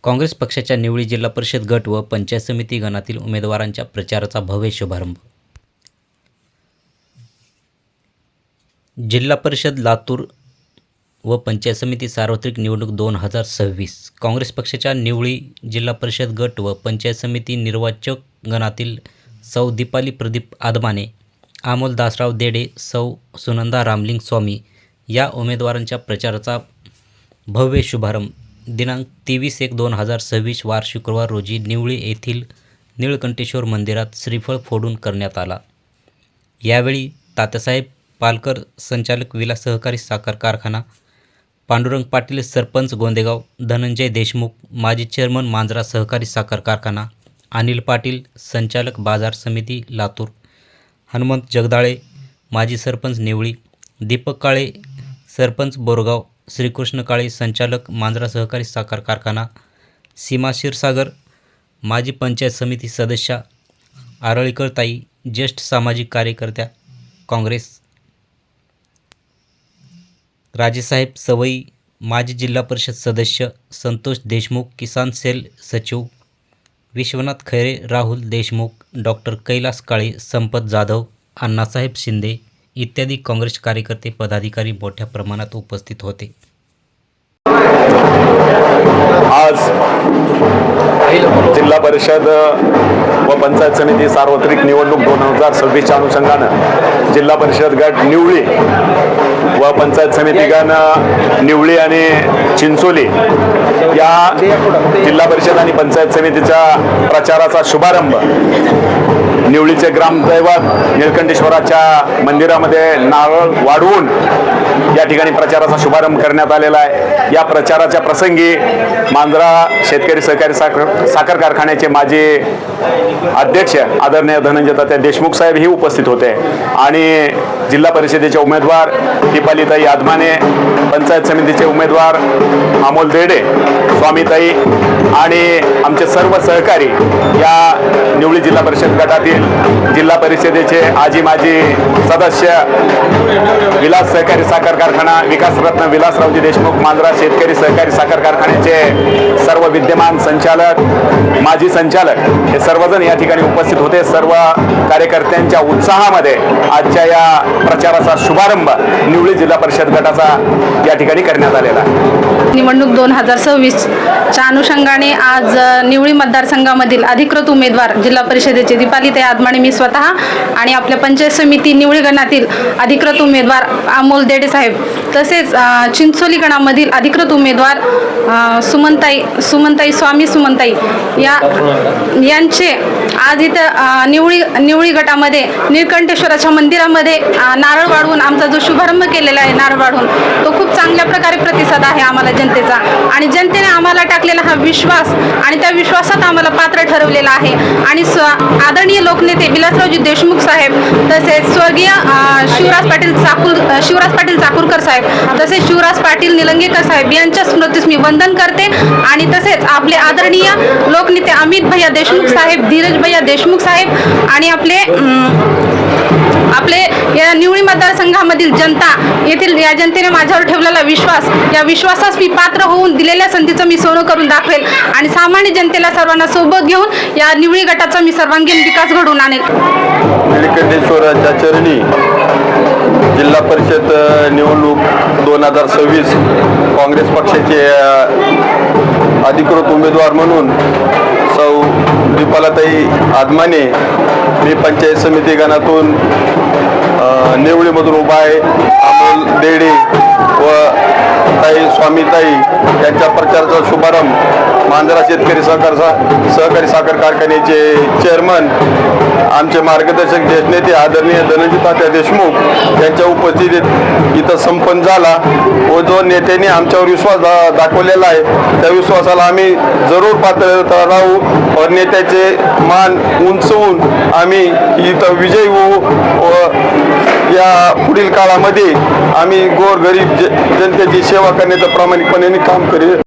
काँग्रेस पक्षाच्या निवळी जिल्हा परिषद गट व पंचायत समिती गणातील उमेदवारांच्या प्रचाराचा भव्य शुभारंभ. जिल्हा परिषद लातूर व पंचायत समिती सार्वत्रिक निवडणूक 2026. काँग्रेस पक्षाच्या निवळी जिल्हा परिषद गट व पंचायत समिती निर्वाचक गणातील सौ दीपाली प्रदीप आदमाने, अमोल दासराव देडे, सौ सुनंदा रामलिंग स्वामी या उमेदवारांच्या प्रचाराचा भव्य शुभारंभ दिनांक 23/1/2026 वार शुक्रवार रोजी निवळी येथील निळकंठेश्वर मंदिरात श्रीफळ फोडून करण्यात आला. यावेळी तात्यासाहेब पालकर, संचालक विलास सहकारी साखर कारखाना, पांडुरंग पाटील, सरपंच गोंदेगाव, धनंजय देशमुख, माजी चेअरमन मांजरा सहकारी साखर कारखाना, अनिल पाटील, संचालक बाजार समिती लातूर, हनुमंत जगदाळे, माजी सरपंच निवळी, दीपक काळे, सरपंच बोरगाव, श्रीकृष्ण काळे, संचालक मांजरा सहकारी साखर कारखाना, सीमा क्षीरसागर, माजी पंचायत समिती सदस्या आरळीकर ताई, ज्येष्ठ सामाजिक कार्यकर्त्या काँग्रेस, राजेसाहेब सवई, माजी जिल्हा परिषद सदस्य संतोष देशमुख, किसान सेल सचिव विश्वनाथ खैरे, राहुल देशमुख, डॉक्टर कैलास काळे, संपत जाधव, अण्णासाहेब शिंदे इत्यादी काँग्रेस कार्यकर्ते पदाधिकारी मोठ्या प्रमाणात उपस्थित होते. आज जिल्हा परिषद व पंचायत समिती सार्वत्रिक निवडणूक 2026च्या अनुषंगानं जिल्हा परिषद गट निवळी व पंचायत समिती गण निवळी आणि चिंचोली या जिल्हा परिषद आणि पंचायत समितीच्या प्रचाराचा शुभारंभ निवळीचे ग्रामदैवत निळकंठेश्वराच्या मंदिरामध्ये नारळ वाढवून या ठिकाणी प्रचाराचा शुभारंभ करण्यात आलेला आहे. या प्रचाराच्या प्रसंगी मांजरा शेतकरी सहकारी साखर कारखान्याचे माजी अध्यक्ष आदरणीय धनंजय तात्या देशमुख साहेब ही उपस्थित होते आणि जिल्हा परिषदेचे उमेदवार दीपालीताई आदमाने, पंचायत समितीचे उमेदवार अमोल देडे, स्वामीताई आणि आमचे सर्व सहकारी या निवळी जिल्हा परिषद गटातील जिल्हा परिषदेचे आजी माजी सदस्य विलास सहकारी साखर कारखाना, विकास रत्न विलासरावजी देशमुख, मांजरा शेतकरी सहकारी साखर कारखान्याचे सर्व विद्यमान संचालक, माजी संचालक हे सर्वजण या ठिकाणी उपस्थित होते. सर्व कार्यकर्त्यांच्या उत्साहामध्ये आजच्या या प्रचाराचा शुभारंभ निवळी जिल्हा परिषद गटाचा या ठिकाणी करण्यात आलेला आहे. निवडणूक 2026च्या अनुषंगाने आज निवळी मतदारसंघामधील अधिकृत उमेदवार जिल्हा परिषदेचे दीपालीताई आदमाने, मी स्वतः आणि आपल्या पंचायत समिती निवळी गणातील अधिकृत उमेदवार अमोल देडे साहेब, तसेच चिंचोली गणामधील अधिकृत उमेदवार सुमनताई स्वामी सुमनताई यांचे आज इथं निवळी गटामध्ये निळकंठेश्वराच्या मंदिरामध्ये नारळ वाढवून आमचा जो शुभारंभ केलेला आहे, नारळ वाढवून तो खूप चांगल्या प्रकारे प्रतिसाद आहे आम्हाला जनतेचा आणि जनतेने आम्हाला टाकलेला हा विश्वास आणि त्या विश्वासात आम्हाला पात्र ठरवलेला आहे. आणि आदरणीय लोकनेते विलासरावजी देशमुख साहेब, तसेच स्वर्गीय शिवराज पाटील चाकूरकर साहेब, तसेच शिवराज पाटील निलंगेकर साहेब यांच्या स्मृतीस मी वंदन करते. आणि तसेच आपले आदरणीय लोकनेते अमित भैया देशमुख साहेब, धीरज भैया देशमुख साहेब आणि आपले या निवळी मतदारसंघामधील जनता, येथील या जनतेने माझ्यावर ठेवलेला विश्वास, या विश्वासास मी पात्र होऊन दिलेल्या संधीचं मी सोनं करून दाखवेल आणि सामान्य जनतेला सर्वांना सोबत घेऊन या निवळी गटाचा मी सर्वांगीण विकास घडवून आणेल. निळकंठेश्वराच्या चरणी जिल्हा परिषद निवडणूक 2026 काँग्रेस पक्षाचे अधिकृत उमेदवार म्हणून सौ दीपालीताई आदमाने, मी पंचायत समिती गणातून निवळीमधून उभा आहे. अमोल देडे व ताई स्वामीताई यांच्या प्रचाराचा शुभारंभ मांजरा शेतकरी सहकारी साखर कारखान्याचे चेअरमन, आमचे मार्गदर्शक ज्येष्ठ नेते आदरणीय धनंजय तात्या देशमुख यांच्या उपस्थितीत इथं संपन्न झाला व जो नेत्यांनी आमच्यावर विश्वास दाखवलेला आहे त्या विश्वासाला आम्ही जरूर पात्र राहू व नेत्याचे मान उंचवून आम्ही इथं विजयी होऊ व या पुढील काळामध्ये आम्ही गोरगरीब जनतेची सेवा करण्याचं प्रामाणिकपणे काम करू.